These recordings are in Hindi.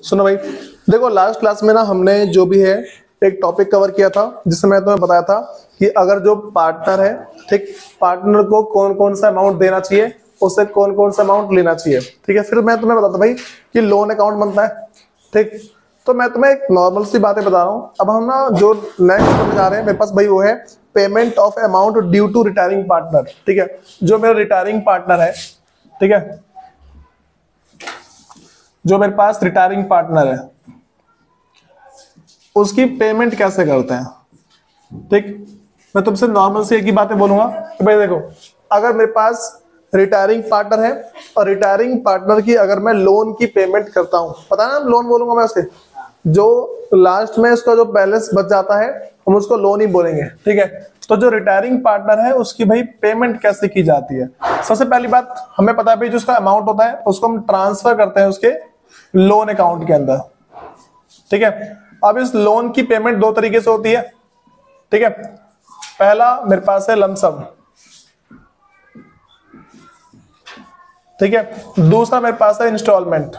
सुनो भाई, देखो लास्ट क्लास में ना हमने जो भी है एक टॉपिक कवर किया था जिसमें मैं तुम्हें बताया था कि अगर जो पार्टनर है, ठीक, पार्टनर को कौन कौन सा अमाउंट देना चाहिए, उससे कौन कौन सा अमाउंट लेना चाहिए। ठीक है, फिर मैं तुम्हें बताता भाई कि लोन अकाउंट बनता है। ठीक, तो मैं तुम्हें एक नॉर्मल सी बातें बता रहा हूँ। अब हम ना जो नेक्स्ट करने जा रहे हैं मेरे पास भाई वो है payment of amount due to retiring partner. ठीक है, जो मेरा रिटायरिंग पार्टनर है, ठीक है, जो मेरे पास रिटायरिंग पार्टनर है उसकी पेमेंट कैसे करते हैं। ठीक, मैं तुमसे नॉर्मल से एक ही बातें बोलूंगा कि भाई देखो, अगर मेरे पास रिटायरिंग पार्टनर है और रिटायरिंग पार्टनर की अगर मैं लोन की पेमेंट करता हूं, पता है ना लोन बोलूंगा मैं उसे, जो लास्ट में उसका जो बैलेंस बच जाता है हम उसको लोन ही बोलेंगे। ठीक है, तो जो रिटायरिंग पार्टनर है उसकी भाई पेमेंट कैसे की जाती है। सबसे पहली बात हमें पता है भाई जो उसका अमाउंट होता है उसको हम ट्रांसफर करते हैं उसके लोन अकाउंट के अंदर। ठीक है, अब इस लोन की पेमेंट दो तरीके से होती है। ठीक है, पहला मेरे पास है लमसम, ठीक है, दूसरा मेरे पास है इंस्टॉलमेंट।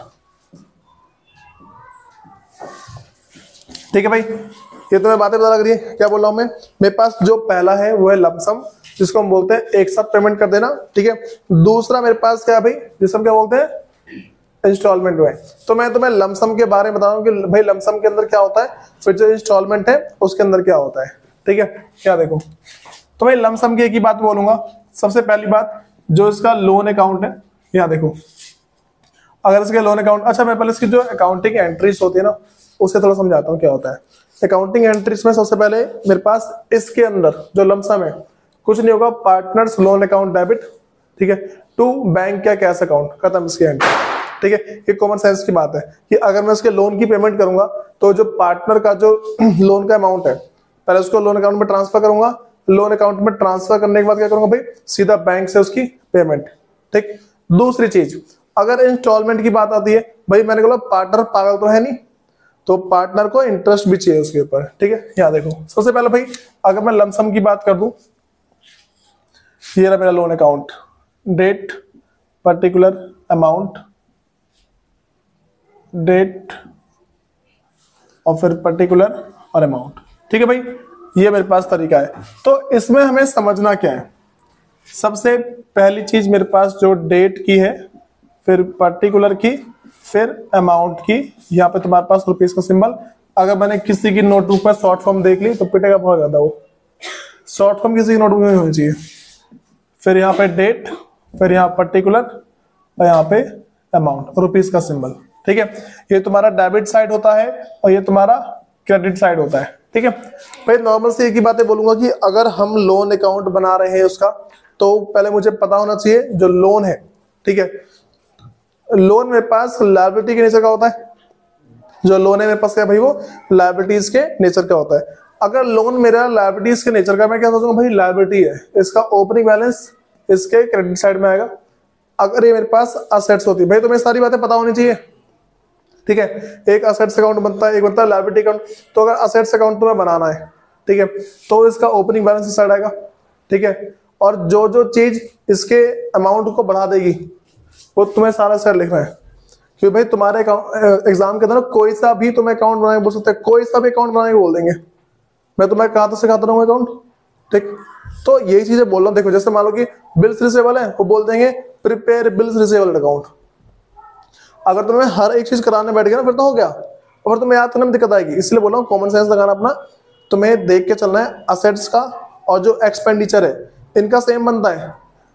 ठीक है भाई, ये तुम्हें बातें पता लग रही है क्या बोल रहा हूं मैं। मेरे पास जो पहला है वो है लमसम, जिसको हम बोलते हैं एक साथ पेमेंट कर देना। ठीक है, दूसरा मेरे पास क्या है भाई, जिसको हम क्या बोलते हैं इंस्टॉलमेंट में। तो मैं तुम्हें लमसम के बारे में बता रहा हूँ कि भाई लमसम के अंदर क्या होता है, फिर जो इंस्टॉलमेंट है उसके अंदर क्या होता है। ठीक है, क्या देखो, तो मैं लमसम की एक ही बात बोलूंगा। सबसे पहली बात, जो इसका लोन अकाउंट है, यहाँ देखो, अगर इसके लोन अकाउंट, अच्छा मैं पहले इसकी जो अकाउंटिंग एंट्रीज होती है ना उसे थोड़ा समझाता हूँ क्या होता है। अकाउंटिंग एंट्रीज में सबसे पहले मेरे पास इसके अंदर जो लमसम है कुछ नहीं होगा, पार्टनर्स लोन अकाउंट डेबिट, ठीक है, टू बैंक या कैश अकाउंट, खत्म इसकी एंट्री। ठीक है, ये कॉमन सेंस की बात है कि अगर मैं उसके लोन की पेमेंट करूंगा तो जो पार्टनर का जो लोन का अमाउंट है पहले उसको लोन अकाउंट में ट्रांसफर करूंगा, लोन अकाउंट में ट्रांसफर करने के बाद क्या करूंगा भाई, सीधा बैंक से उसकी पेमेंट। ठीक, दूसरी चीज, अगर इंस्टॉलमेंट की बात आती है, भाई मैंने कहा पार्टनर पागल तो है नहीं, तो पार्टनर को इंटरेस्ट भी चाहिए उसके ऊपर। ठीक है, यहाँ देखो, सबसे पहले भाई अगर मैं लमसम की बात कर दूं, ये रहा मेरा loan account, date particular amount, date और फिर पर्टिकुलर और अमाउंट। ठीक है भाई, ये मेरे पास तरीका है। तो इसमें हमें समझना क्या है, सबसे पहली चीज मेरे पास जो डेट की है, फिर पर्टिकुलर की, फिर अमाउंट की, यहाँ पे तुम्हारे पास रुपीस का सिंबल। अगर मैंने किसी की नोटबुक में शॉर्ट फॉर्म देख ली तो पिटेगा बहुत ज्यादा, वो शॉर्ट फॉर्म किसी की नोटबुक में होनी चाहिए। फिर यहाँ पे डेट, फिर यहाँ पर्टिकुलर और यहाँ पे अमाउंट और रुपीस का सिंबल। ठीक है, ये तुम्हारा डेबिट साइड होता है और ये तुम्हारा क्रेडिट साइड होता है। ठीक है भाई, नॉर्मल से एक ही बातें बोलूंगा कि अगर हम लोन अकाउंट बना रहे हैं उसका, तो पहले मुझे पता होना चाहिए जो लोन है। ठीक है, लोन मेरे पास लायबिलिटी के नेचर का होता है, जो लोन है मेरे पास क्या भाई वो लायबिलिटीज के नेचर का होता है। अगर लोन मेरा लायबिलिटीज के नेचर का, मैं क्या सोचूंगा भाई लायबिलिटी है, इसका ओपनिंग बैलेंस इसके क्रेडिट साइड में आएगा। अगर ये मेरे पास असेट्स होती है, भाई तुम्हें सारी बातें पता होनी चाहिए। ठीक है, एक असेट्स अकाउंट बनता है, एक बनता है लायबिलिटी अकाउंट। तो अगर असेट्स अकाउंट तुम्हें बनाना है, ठीक है, तो इसका ओपनिंग बैलेंस इस साइड आएगा। ठीक है, और जो जो चीज इसके अमाउंट को बढ़ा देगी वो तुम्हें सारा साइड लिखना है। क्योंकि भाई तुम्हारे एग्जाम के अंदर कोई सा भी तुम्हें अकाउंट बनाने बोल सकते हैं, कोई सा भी अकाउंट बनाने बोल देंगे। मैं तुम्हें कहाँ तो सिखाता रहूंगा अकाउंट। ठीक, तो यही चीजें बोल रहा हूँ। देखो जैसे मान लो कि बिल्स रिसीवेबल है, वो बोल देंगे प्रिपेयर बिल्स रिसीवेबल अकाउंट। अगर तुम्हें हर एक चीज कराने बैठ गया ना फिर तो हो गया, और तुम्हें याद करने में दिक्कत आएगी। इसलिए बोल रहा हूँ कॉमन सेंस लगाना अपना, तुम्हें देख के चलना है। असेट्स का और जो एक्सपेंडिचर है इनका सेम बनता है।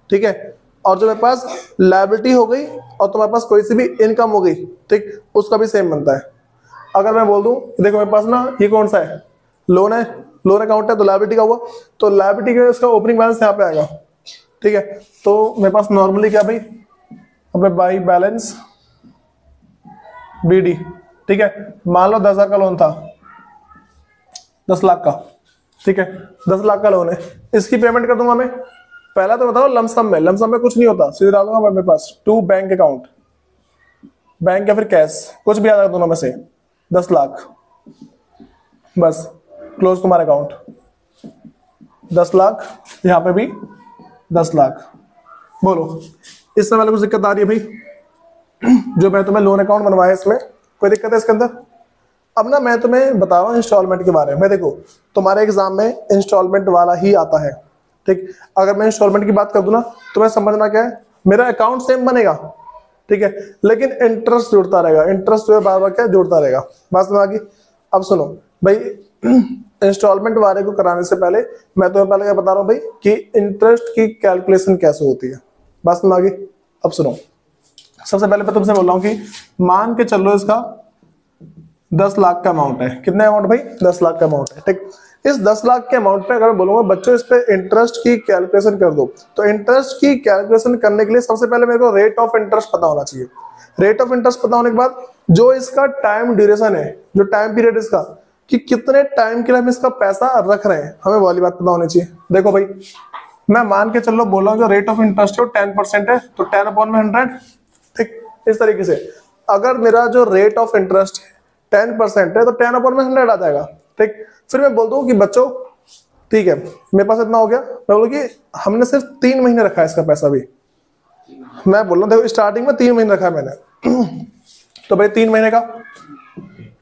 ठीक है, और जो मेरे पास लायबिलिटी हो गई और तुम्हारे पास कोई सी भी इनकम हो गई, ठीक, उसका भी सेम बनता है। अगर मैं बोल दूं देखो मेरे पास ना ये कौन सा है, लोन है, लोन अकाउंट है, तो लायबिलिटी का हुआ, तो लायबिलिटी का इसका ओपनिंग बैलेंस यहाँ पे आएगा। ठीक है, तो मेरे पास नॉर्मली क्या भाई, अपने बाई बैलेंस बीडी। ठीक है, मान लो 10,000 का लोन था, 10 लाख का। ठीक है, 10 लाख का लोन है, इसकी पेमेंट कर दूंगा मैं। पहला तो बताओ लमसम में कुछ नहीं होता, सीधे डाल दूंगा मेरे पास टू बैंक अकाउंट, बैंक या फिर कैश, कुछ भी आ जाएगा दोनों में से, 10 लाख, बस क्लोज तुम्हारा अकाउंट। 10 लाख, यहाँ पे भी 10 लाख। बोलो इससे पहले कुछ दिक्कत आ रही है भाई? जो मैं तुम्हें लोन अकाउंट बनवाया इसमें कोई दिक्कत है इसके अंदर? अब ना मैं तुम्हें बता रहा हूँ इंस्टॉलमेंट के बारे में। देखो तुम्हारे एग्जाम में इंस्टॉलमेंट वाला ही आता है, ठीक। अगर मैं इंस्टॉलमेंट की बात कर दूं ना, तुम्हें समझना क्या है, मेरा अकाउंट सेम बनेगा, ठीक है, लेकिन इंटरेस्ट जुड़ता रहेगा, इंटरेस्ट जो है बार बार क्या जुड़ता रहेगा। बात समझ आ गई? अब सुनो भाई, इंस्टॉलमेंट वाले को कराने से पहले मैं तुम्हें पहले क्या बता रहा हूँ भाई कि इंटरेस्ट की कैलकुलेशन कैसे होती है। बात समझ आ गई? अब सुनो, सबसे पहले मैं तुमसे बोल रहा हूँ कि मान के चलो इसका 10 लाख का अमाउंट है। कितना अमाउंट भाई? 10 लाख का अमाउंट है, ठीक। इस 10 लाख के अमाउंट पे अगर मैं बोलूंगा बच्चों इस पे इंटरेस्ट की कैलकुलेशन कर दो, तो इंटरेस्ट की कैलकुलेशन करने के लिए सबसे पहले मेरे को रेट ऑफ इंटरेस्ट पता होना चाहिए। रेट ऑफ इंटरेस्ट पता होने के बाद जो इसका टाइम ड्यूरेशन है, जो टाइम पीरियड इसका, कि कितने टाइम के लिए हम इसका पैसा रख रहे हैं, हमें वाली बात पता होनी चाहिए। देखो भाई, मैं मान के चलो बोल रहा हूँ जो रेट ऑफ इंटरेस्ट है वो 10% है, तो 10 अपॉन में 100, ठीक। इस तरीके से अगर मेरा जो रेट ऑफ इंटरेस्ट 10% है तो 10 अपॉन में 100 आ जाएगा, ठीक। फिर मैं बोल दूं कि बच्चों ठीक है मेरे पास इतना हो गया, मैं बोलूँ कि हमने सिर्फ 3 महीने रखा है इसका पैसा भी। मैं बोल रहा हूँ देखो स्टार्टिंग में 3 महीने रखा है मैंने, तो भाई 3 महीने का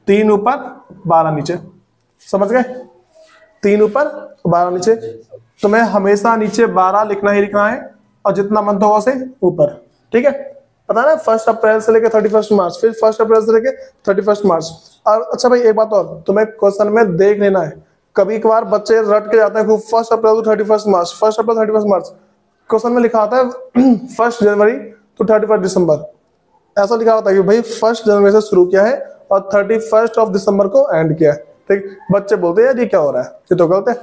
3 ऊपर 12 नीचे, समझ गए? 3 ऊपर 12 नीचे, तो मैं हमेशा नीचे 12 लिखना ही लिखना है और जितना मंथ होगा उसे ऊपर, ठीक है। पता है ना, 1 अप्रैल से लेकर 31 मार्च, फिर 1 अप्रैल से लेकर 31 मार्च। और अच्छा भाई एक बात और तुम्हें क्वेश्चन में देख लेना है, कभी कभार बच्चे रट के जाते हैं खूब 1 अप्रैल to 31 March, 1 April 31 March, question में लिखा आता है 1 जनवरी टू 31 दिसंबर। ऐसा लिखा होता है कि भाई 1 जनवरी से शुरू किया है और 31 ऑफ दिसंबर को एंड किया है, ठीक। बच्चे बोलते हैं ये क्या हो रहा है, ये तो गलत है।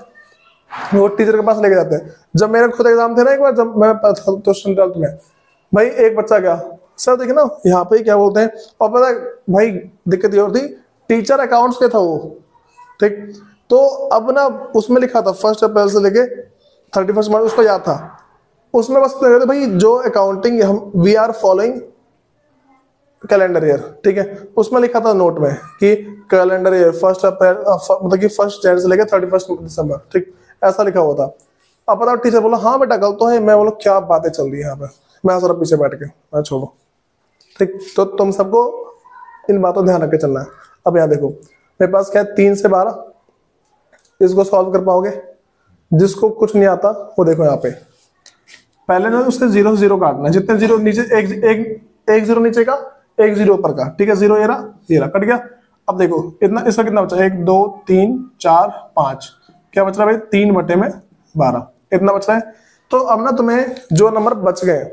वो टीचर के पास लेके जाते हैं। जब मेरे खुद एग्जाम थे ना एक बार, जब मैं तो ट्वेल्थ में, भाई एक बच्चा गया, सर देखिए ना यहाँ पे क्या बोलते हैं, और पता है भाई दिक्कत ये और थी, टीचर अकाउंट्स के था वो, ठीक। तो अब ना उसमें लिखा था 1 अप्रैल से लेके 31 मार्च, उसको याद था। उसमें बस भाई जो अकाउंटिंग हम we are following calendar year, ठीक है। उसमें लिखा था नोट में कि कैलेंडर ईयर 1 अप्रैल मतलब कि 1 जनवरी से लेकर 31 दिसंबर, ठीक, ऐसा लिखा हुआ था। अब पता टीचर बोला हाँ बेटा गलत तो है। मैं बोला क्या बातें चल रही है यहाँ पे, मैं जरा पीछे बैठ के, मैं छोड़ो, ठीक। तो तुम सबको इन बातों ध्यान रख के चलना है। अब यहाँ देखो मेरे पास क्या है, 3 से 12, इसको सॉल्व कर पाओगे? जिसको कुछ नहीं आता वो देखो यहाँ पे, पहले ना उसके 0 से 0 काटना है, जितने 0 नीचे एक 0 नीचे का, एक 0 ऊपर का, ठीक है। 0 ये रहा कट गया। अब देखो इतना, इसका कितना बचा, 1 2 3 4 5, क्या बच रहा है भाई 3/12, इतना बच रहा है। तो अब ना तुम्हें जो नंबर बच गए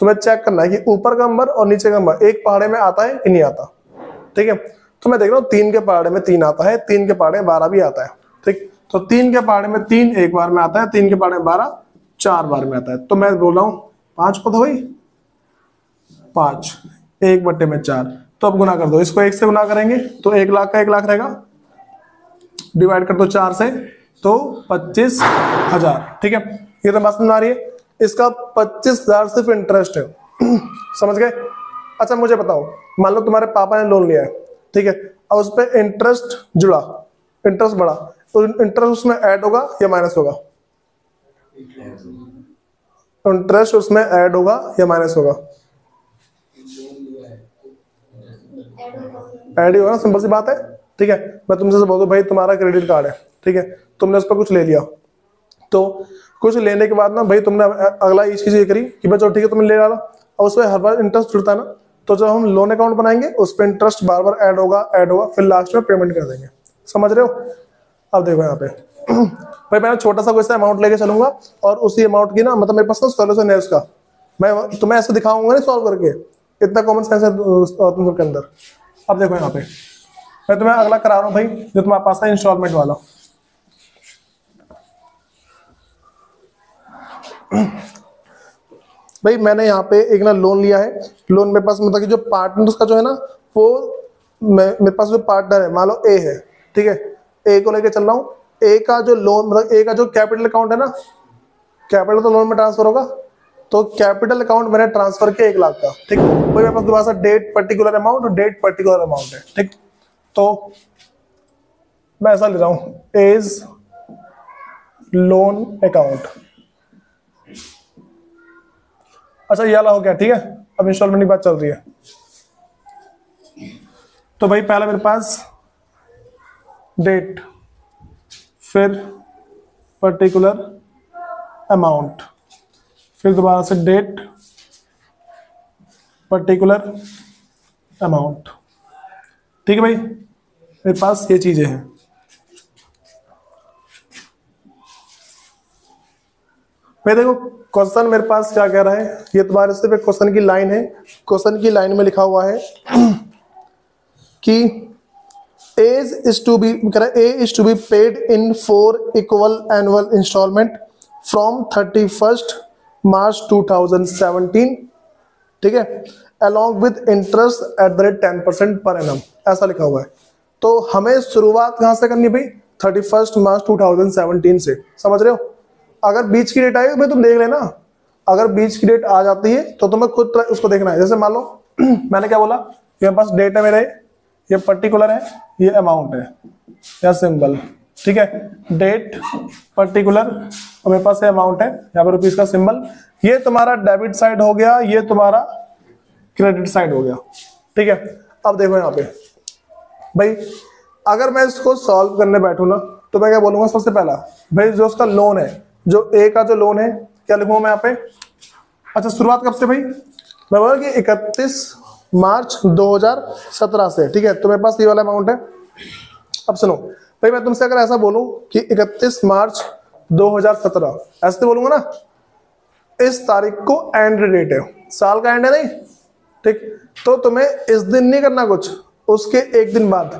तुम्हें चेक करना है कि ऊपर का नंबर और नीचे का नंबर एक पहाड़े में आता है कि नहीं आता, ठीक है। तो मैं देख रहा हूँ 3 के पहाड़े में 3 आता है, 3 के पहाड़े में 12 भी आता है, ठीक। तो 3 के पहाड़े में 3 एक बार में आता है, 3 के पहाड़े में 12 4 बार में आता है। तो मैं बोल रहा हूँ 5 को था भाई 5 1/4, तो अब गुना कर दो, इसको 1 से गुना करेंगे तो 1 लाख का 1 लाख रहेगा, डिवाइड कर दो 4 से तो 25,000, ठीक है। ये तो बात समझ आ रही है। इसका 25,000 सिर्फ इंटरेस्ट है, समझ गए? अच्छा मुझे बताओ, मान लो तुम्हारे पापा ने लोन लिया है, ठीक है, और उस पर इंटरेस्ट जुड़ा, इंटरेस्ट बढ़ा, तो इंटरेस्ट उसमें ऐड होगा या माइनस होगा? इंटरेस्ट उसमें ऐड होगा या माइनस होगा? ऐड ही होगा ना, सिंपल सी बात है, ठीक है। मैं तुमसे बोल दूं भाई तुम्हारा क्रेडिट कार्ड है, ठीक है, तुमने उस पर कुछ ले लिया, तो कुछ लेने के बाद ना भाई तुमने अगला ये चीज ये करी कि भाई चलो ठीक है तुमने ले डाला, और उस पर हर बार इंटरेस्ट जुड़ता है ना, तो जब हम लोन अकाउंट बनाएंगे उस पर इंटरेस्ट बार बार ऐड होगा, फिर लास्ट में पेमेंट कर देंगे, समझ रहे हो? अब देखो यहाँ पे भाई मैं छोटा सा कोई सा अमाउंट लेके चलूंगा और उसी अमाउंट की ना मतलब मेरे पास ना सोल्यूशन है उसका, मैं तुम्हें ऐसे दिखाऊंगा नहीं सॉल्व करके, इतना कॉमन सेंस है तुम सबके अंदर। अब देखो यहाँ पे मैं तुम्हें अगला करा रहा हूँ भाई, जो तुम्हारे पास है इंस्टॉलमेंट वाला। भाई मैंने यहाँ पे एक ना लोन लिया है, लोन मेरे पास मतलब कि जो पार्टनर उसका जो है ना वो मेरे पास जो पार्टनर है मान लो ए है, ठीक है, ए को लेके चल रहा हूँ। ए का जो लोन मतलब ए का जो कैपिटल अकाउंट है ना, कैपिटल तो लोन में ट्रांसफर होगा, तो कैपिटल अकाउंट मैंने ट्रांसफर किया 1 लाख का, ठीक। कोई मेरे पास दोबारा डेट पर्टिकुलर अमाउंट और डेट पर्टिकुलर अमाउंट है, ठीक। तो मैं ऐसा ले रहा हूं एज लोन अकाउंट। अच्छा ये वाला हो गया, ठीक है। अब इंस्टॉलमेंट की बात चल रही है, तो भाई पहला मेरे पास डेट, फिर पर्टिकुलर अमाउंट, फिर दोबारा से डेट, पर्टिकुलर अमाउंट। ठीक है भाई, मेरे पास ये चीजें हैं। भाई देखो क्वेश्चन मेरे पास क्या कह रहा है, ये तुम्हारे सिर्फ एक क्वेश्चन की लाइन है। क्वेश्चन की लाइन में लिखा हुआ है कि एज इज टू बी, कह रहा है A is to be paid in 4 equal annual instalment from 31 March 2017, ठीक है, along with interest at the rate 10% per annum, ऐसा लिखा हुआ है। तो हमें शुरुआत कहां से करनी है भाई, 31 मार्च 2017 से, समझ रहे हो। अगर बीच की डेट आएगी भाई तुम देख लेना, अगर बीच की डेट आ जाती है तो तुम्हें खुद उसको देखना है। जैसे मान लो मैंने क्या बोला, मेरे पास डेट है, मेरे ये पर्टिकुलर है, ये अमाउंट है, या सिंबल, ठीक है, डेट पर्टिकुलर और मेरे पास ये अमाउंट है, यहाँ पर रुपीस का सिंबल। ये तुम्हारा डेबिट साइड हो गया, ये तुम्हारा क्रेडिट साइड हो गया, ठीक है। अब देखो यहाँ पे भाई, अगर मैं इसको सॉल्व करने बैठू ना तो मैं क्या बोलूंगा, सबसे पहला भाई जो उसका लोन है, जो ए का जो लोन है, क्या लिखूंगा मैं यहाँ पे। अच्छा शुरुआत कब से भाई, मैं बोला कि 31 मार्च 2017 से, ठीक है। तो मेरे पास ये वाला अमाउंट है। अब सुनो भाई, मैं तुमसे अगर ऐसा बोलूं कि 31 मार्च 2017, ऐसे तो बोलूंगा ना, इस तारीख को एंड डेट है, साल का एंड है नहीं, ठीक। तो तुम्हें इस दिन नहीं करना कुछ, उसके एक दिन बाद,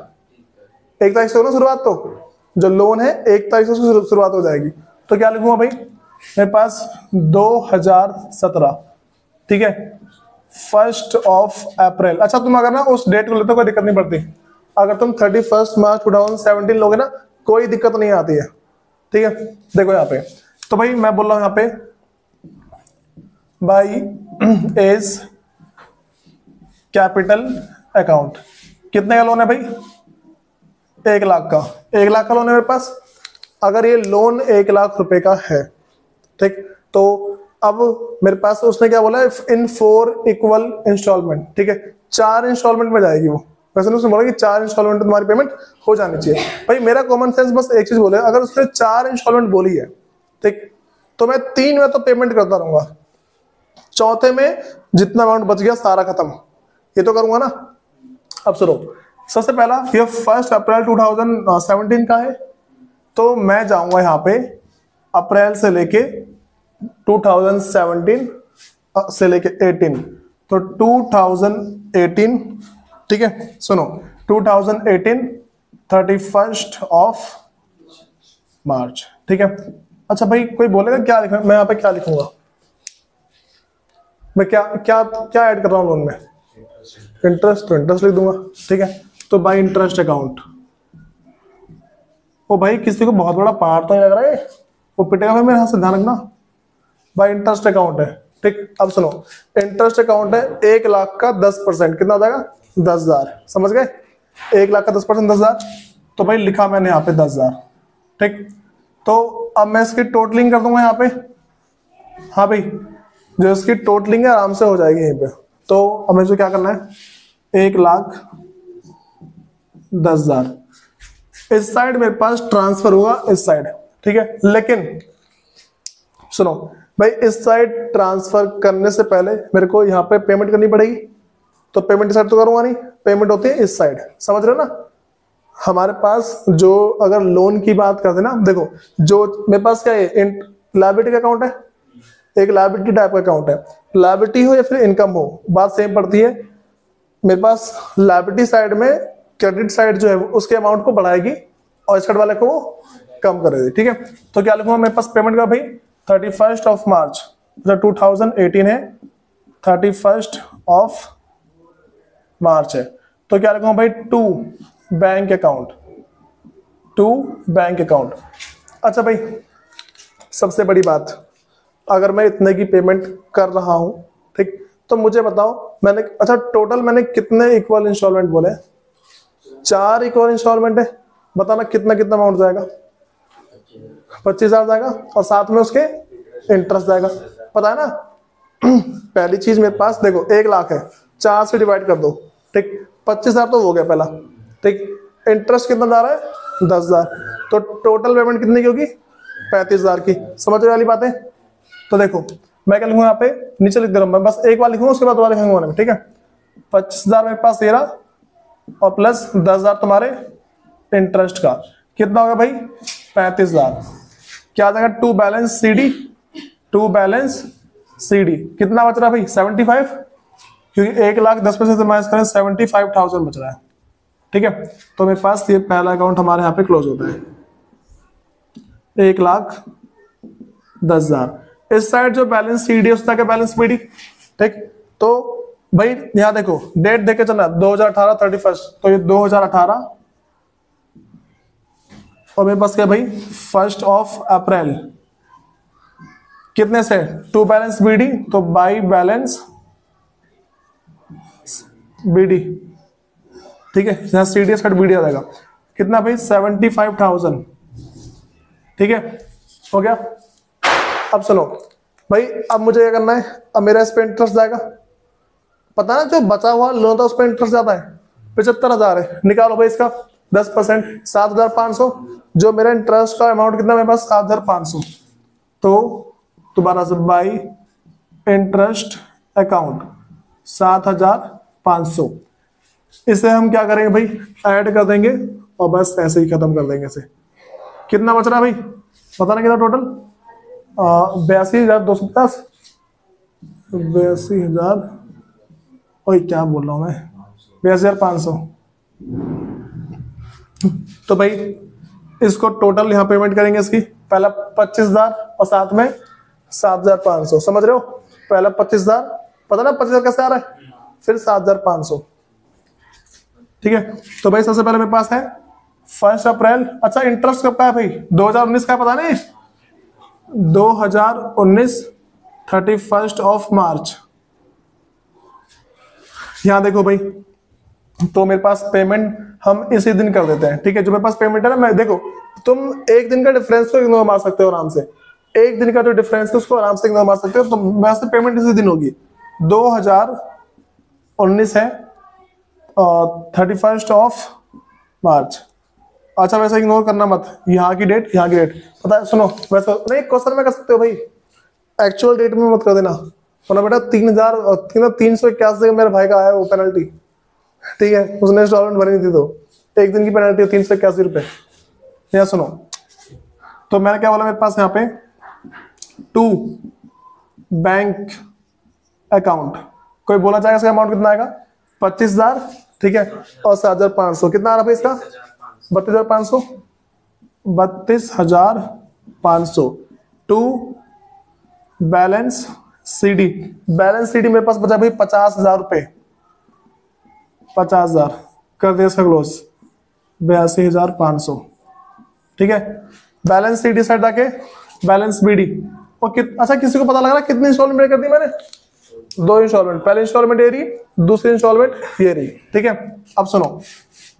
1 तारीख से हो ना शुरुआत, तो जो लोन है 1 तारीख से शुरुआत हो जाएगी। तो क्या लिखूंगा भाई, मेरे पास 2017, ठीक है, 1 अप्रैल। अच्छा तुम अगर ना उस डेट को लेते हो कोई दिक्कत नहीं पड़ती, अगर तुम 31 मार्च 2017 लोगे ना कोई दिक्कत नहीं आती है, ठीक है। देखो यहाँ पे, तो भाई मैं बोल रहा हूं यहाँ पे बाई एज कैपिटल अकाउंट, कितने का लोन है भाई, 1 लाख का, 1 लाख का लोन है मेरे पास। अगर ये लोन 1 लाख रुपए का है, ठीक, तो अब मेरे पास उसने क्या बोला, इन 4 इक्वल इंस्टॉलमेंट, ठीक है, 4 इंस्टॉलमेंट में जाएगी वो। वैसे उसने बोला कि 4 इंस्टॉलमेंट तुम्हारी पेमेंट हो जानी चाहिए। भाई मेरा कॉमन सेंस बस एक चीज बोले, अगर उसने 4 इंस्टॉलमेंट बोली है, ठीक, तो मैं 3 में तो पेमेंट करता रहूंगा, चौथे में जितना अमाउंट बच गया सारा खत्म, ये तो करूंगा ना। अब सुनो, सबसे पहला ये 1 अप्रैल 2017 का है, तो मैं जाऊंगा यहाँ पे अप्रैल से लेके 2017 से लेके 18, तो 2018, ठीक है। सुनो 2018 31 मार्च, ठीक है। अच्छा भाई कोई बोलेगा क्या लिखना, मैं यहाँ पे क्या लिखूंगा, मैं क्या क्या क्या ऐड कर रहा हूँ लोन में, इंटरेस्ट, तो इंटरेस्ट लिख दूंगा, ठीक है। तो बाई इंटरेस्ट अकाउंट, वो भाई किसी को बहुत बड़ा पहाड़ तो नहीं लग रहा है, वो पिटेगा भाई मेरे हाथ से, ध्यान रखना। भाई इंटरेस्ट अकाउंट है, ठीक। अब सुनो, इंटरेस्ट अकाउंट है 1 लाख का 10%, कितना हो जाएगा, 10,000, समझ गए। 1 लाख का 10% 10,000, तो भाई लिखा मैंने यहाँ पे 10,000, ठीक। तो अब मैं इसकी टोटलिंग कर दूंगा यहाँ पे, हाँ भाई जो इसकी टोटलिंग है आराम से हो जाएगी यहीं पे। तो अब मुझे क्या करना है, 1,10,000 इस साइड मेरे पास ट्रांसफर होगा इस साइड, ठीक है। लेकिन सुनो भाई, इस साइड ट्रांसफर करने से पहले मेरे को यहाँ पे पेमेंट करनी पड़ेगी, तो पेमेंट इस साइड तो करूंगा नहीं, पेमेंट होती है इस साइड, समझ रहे हो ना। हमारे पास जो अगर लोन की बात करते ना, देखो जो मेरे पास क्या है, लायबिलिटी का अकाउंट है, एक लायबिलिटी टाइप का अकाउंट है, लायबिलिटी हो या फिर इनकम हो बात सेम पड़ती है। मेरे पास लायबिलिटी साइड में क्रेडिट साइड जो है उसके अमाउंट को बढ़ाएगी और इस साइड वाले को कम करेगी, ठीक है। तो क्या लिखूंगा मेरे पास पेमेंट का भाई, 31 मार्च 2018 है, 31 मार्च है, तो क्या लिखूंगा भाई, to bank account, to bank account. अच्छा भाई सबसे बड़ी बात, अगर मैं इतने की पेमेंट कर रहा हूं, ठीक, तो मुझे बताओ मैंने, अच्छा टोटल मैंने कितने इक्वल इंस्टॉलमेंट बोले, 4 इक्वल इंस्टॉलमेंट है, बताना कितना कितना अमाउंट जाएगा, 25,000 जाएगा, और साथ में उसके इंटरेस्ट जाएगा, पता है ना। पहली चीज मेरे पास देखो 1 लाख है, 4 से डिवाइड कर दो, ठीक, 25,000 तो हो गया पहला, ठीक। इंटरेस्ट कितना जा रहा है 10,000, तो टोटल पेमेंट कितनी की होगी 35,000 की। समझ रहे वाली बात है? तो देखो मैं क्या लिखूंगा यहाँ पे, नीचे लिख दे रहा हूँ मैं, बस एक बार लिखूंगा उसके बाद दोबारा लिखूंगा, ठीक है। 25,000 मेरे पास ये रहा और प्लस 10,000 तुम्हारे इंटरेस्ट का, कितना होगा भाई 35,000। क्या आ जाएगा to balance CD, to balance CD कितना बच रहा है भाई 75, क्योंकि 1,10,000 से माइनस करें 75,000 बच रहा है, ठीक है। तो मेरे पास ये पहला अकाउंट हमारे यहाँ पे क्लोज होता है 1,10,000। इस साइड जो बैलेंस CD है उसका क्या बैलेंस BD, ठीक। तो भाई यहाँ देखो डेट देके चलना 2018 31, तो ये 2018 और मेरे पास क्या भाई 1 अप्रैल, कितने से टू बैलेंस BD, तो बाई बैलेंस BD, ठीक है। यहाँ CD साइड BD आ जाएगा, कितना भाई 75,000, ठीक है, हो गया। अब सुनो भाई, अब मुझे क्या करना है, अब मेरा इस पे इंटरेस्ट जाएगा, पता है जो बचा हुआ लोन था उस पर इंटरेस्ट ज्यादा है 75,000 है, निकालो भाई इसका 10%, 7,500, जो मेरा इंटरेस्ट का अमाउंट कितना मेरे पास 7,500, तो दोबारा से बाई इंटरेस्ट अकाउंट 7,500, इसे हम क्या करेंगे भाई ऐड कर देंगे और बस ऐसे ही खत्म कर देंगे इसे। कितना बच रहा है भाई पता नहीं कितना टोटल, 82,250, 82,000, ओए क्या बोल रहा हूं मैं 82,500। तो भाई इसको टोटल यहाँ पेमेंट करेंगे इसकी, पहला 25,000 और साथ में 7,500, समझ रहे हो। पहला 25,000, पता ना 25,000 कैसे आ रहा है, फिर 7,500, ठीक है। तो भाई सबसे पहले मेरे पास है 1 अप्रैल, अच्छा इंटरेस्ट कब का है भाई 2019 का, पता नहीं 2019 31 मार्च। यहां देखो भाई, तो मेरे पास पेमेंट हम इसी दिन कर देते हैं, ठीक है। जो मेरे पास पेमेंट है ना, मैं देखो तुम एक दिन का डिफरेंस को इग्नोर मार सकते हो आराम से, एक दिन का जो डिफरेंस है उसको आराम से इग्नोर मार सकते हो, तो वैसे पेमेंट इसी दिन होगी। 2019 है 31 मार्च, अच्छा वैसे इग्नोर करना मत, यहाँ की डेट यहाँ की डेट, पता है सुनो वैसे नहीं क्वेश्चन में कर सकते हो भाई, एक्चुअल डेट में मत कर देना, वरना बेटा 3,381 मेरे भाई का आया वो पेनल्टी, ठीक है, उसने इंस्टॉलमेंट भरी नहीं थी, तो एक दिन की पेनल्टी 381 रुपए। यहाँ सुनो, तो मैंने क्या बोला मेरे पास यहाँ पे टू बैंक अकाउंट, कोई बोला चाहेगा इसका अमाउंट कितना आएगा 25,000, ठीक है, और 7,500, कितना आ रहा है इसका 32,500, 32,500 to balance CD, balance CD मेरे पास बचा भाई 50,000 रुपए, 50,000 कर दिया इसका क्लोज 82,500, ठीक है। बैलेंस CD साइड आके बैलेंस BD, और अच्छा किसी को पता लग रहा है कितनी इंस्टॉलमेंट कर दी मैंने, 2 इंस्टॉलमेंट, पहली इंस्टॉलमेंट ये रही, दूसरी इंस्टॉलमेंट ये रही, ठीक है। अब सुनो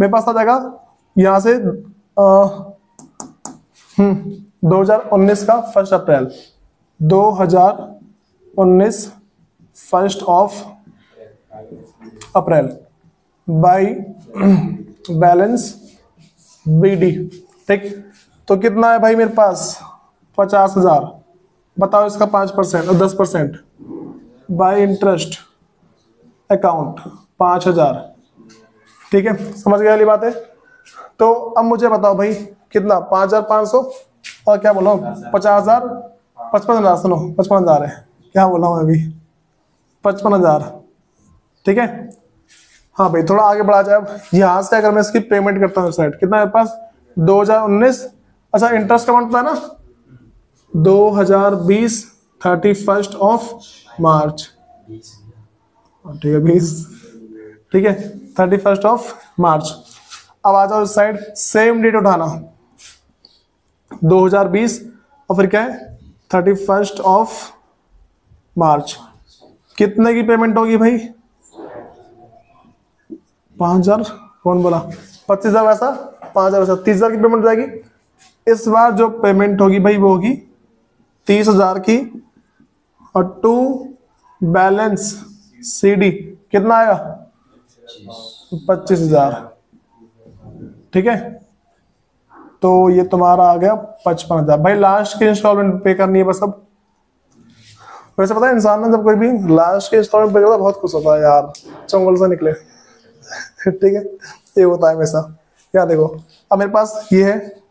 मेरे पास आ जाएगा यहां से 2019 का 1 अप्रैल, 2019 1 अप्रैल बाई बैलेंस BD, ठीक। तो कितना है भाई मेरे पास 50,000, बताओ इसका 5% और 10% बाई इंटरेस्ट अकाउंट 5,000, ठीक है, समझ गए वाली बात है। तो अब मुझे बताओ भाई कितना 5,500 और क्या बोला 50,000, 55,000, सुनो 55,000 है, क्या बोला हूँ अभी 55,000, ठीक है। हाँ भाई थोड़ा आगे बढ़ा जाए, यहां से अगर मैं इसकी पेमेंट करता हूँ साइड, कितना मेरे पास 2019, अच्छा इंटरेस्ट अमाउंट था ना 2020 31 मार्च, ठीक है 20, ठीक है 31 मार्च। अब आ जाओ इस साइड, सेम डेट उठाना 2020 और फिर क्या है 31 मार्च, कितने की पेमेंट होगी भाई 5,000, कौन बोला 25,000, वैसा 5,000 वैसा 30,000 की पेमेंट जाएगी। इस बार जो पेमेंट होगी भाई वो होगी 30,000 की, और टू बैलेंस CD कितना आएगा 25,000, ठीक है। तो ये तुम्हारा आ गया 55,000। भाई लास्ट की इंस्टॉलमेंट पे करनी है बस अब। वैसे पता है इंसान ना जब कोई भी लास्ट की इंस्टॉलमेंट पे करता है बहुत खुश होता है यार, चंगुल से निकले। ठीक है, ये होता है हमेशा। क्या देखो अब मेरे पास ये है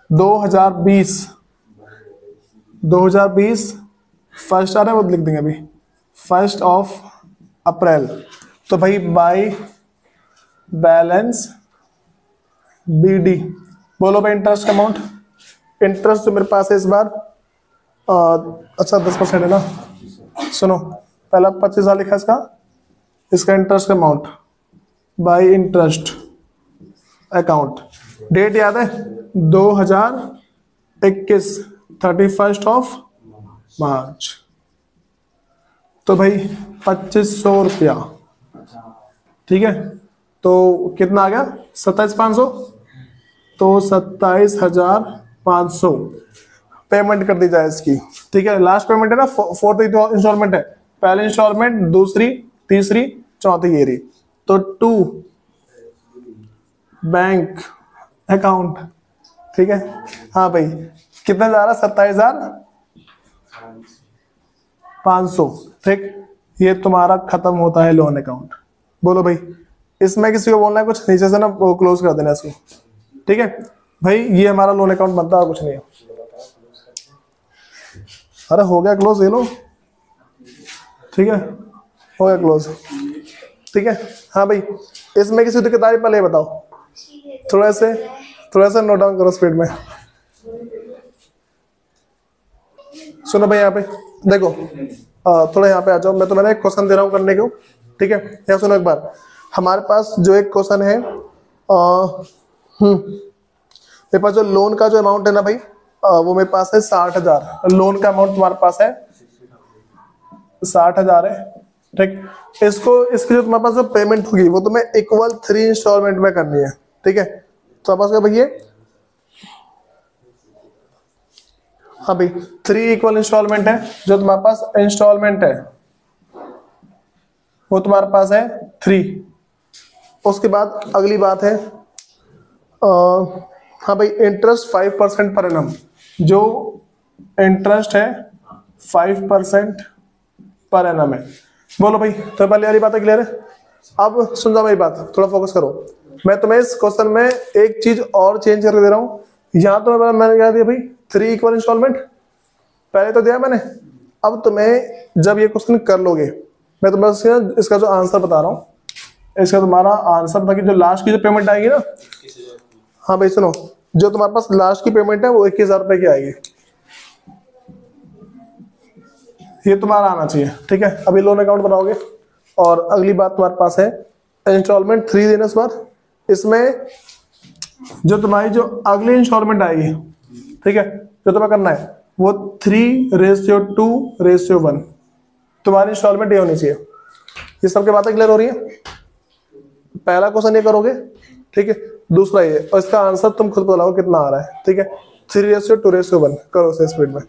2020 फर्स्ट आ रहा है, वो लिख देंगे अभी 1 अप्रैल। तो भाई बाई बैलेंस BD, बोलो भाई इंटरेस्ट का अमाउंट। इंटरेस्ट जो मेरे पास है इस बार अच्छा 10% है ना। सुनो, पहला 25,000 लिखा इसका, इसका इंटरेस्ट का amount by interest account. Date याद है 2021 31 मार्च। तो भाई 2500 रुपया, ठीक है। तो कितना आ गया 27,500, तो 27,500 पेमेंट कर दी जाए इसकी, ठीक है। लास्ट पेमेंट है ना, फोर्थ इंस्टॉलमेंट है, पहली इंस्टॉलमेंट, दूसरी, तीसरी, चौथी ये रही। तो टू बैंक अकाउंट, ठीक है। हाँ भाई कितना जा रहा, 27,500, ठीक। ये तुम्हारा खत्म होता है लोन अकाउंट। बोलो भाई, इसमें किसी को बोलना है कुछ, नीचे से ना वो क्लोज कर देना इसको, ठीक है। भाई ये हमारा लोन अकाउंट बनता है, कुछ नहीं है। अरे हो गया क्लोज, ये लो, ठीक है, हो गया क्लोज, ठीक है। हाँ भाई इसमें किसी दिक्कत आ रही पहले बताओ, थोड़ा सा नोट डाउन करो स्पीड में। सुनो भाई यहाँ पे देखो, थोड़ा यहाँ पे आ जाओ, मैं तुम्हें एक क्वेश्चन दे रहा हूँ करने को, ठीक है। यहाँ सुनो एक बार, हमारे पास जो एक क्वेश्चन है, मेरे पास जो लोन का जो अमाउंट है ना भाई, वो मेरे पास है 60,000। लोन का अमाउंट तुम्हारे पास है 60,000 है, ठीक। इसकी जो तुम्हारे पास जो पेमेंट होगी वो तुम्हें इक्वल 3 इंस्टॉलमेंट में करनी है, ठीक है। तो पास भैया हाँ भाई 3 इक्वल इंस्टॉलमेंट है, जो तुम्हारे पास इंस्टॉलमेंट है वो तुम्हारे पास है 3। उसके बाद अगली बात है हाँ भाई इंटरेस्ट 5% पर एनम, जो इंटरेस्ट है 5% पर एनम है। बोलो भाई, तो पहले यारी बात है, क्लियर है। अब सुन जाओ मेरी बात, थोड़ा फोकस करो। मैं तुम्हें इस क्वेश्चन में एक चीज और चेंज करके दे रहा हूँ। यहाँ तो मैंने क्या दिया भाई 3 इक्वल इंस्टॉलमेंट, पहले तो दिया मैंने। अब तुम्हें जब ये क्वेश्चन कर लोगे, मैं तुम्हें इसका जो आंसर बता रहा हूँ, इसका तुम्हारा आंसर था कि जो लास्ट की जो पेमेंट आएगी ना, हाँ भाई सुनो, जो तुम्हारे पास लास्ट की पेमेंट है वो 21,000 रुपए की आएगी, ये तुम्हारा आना चाहिए, ठीक है। अभी लोन अकाउंट बनाओगे। और अगली बात तुम्हारे पास है इंस्टॉलमेंट 3 देना इस बार। इसमें जो तुम्हारी जो अगली इंस्टॉलमेंट आएगी, ठीक है, जो तुम्हें करना है वो 3:2:1 तुम्हारी इंस्टॉलमेंट ये होनी चाहिए। ये सबके बातें क्लियर हो रही है। पहला क्वेश्चन ये करोगे, ठीक है, दूसरा ये, और इसका आंसर तुम खुद बताओ कितना आ रहा है, ठीक है। 3:2:1 करो से स्पीड में।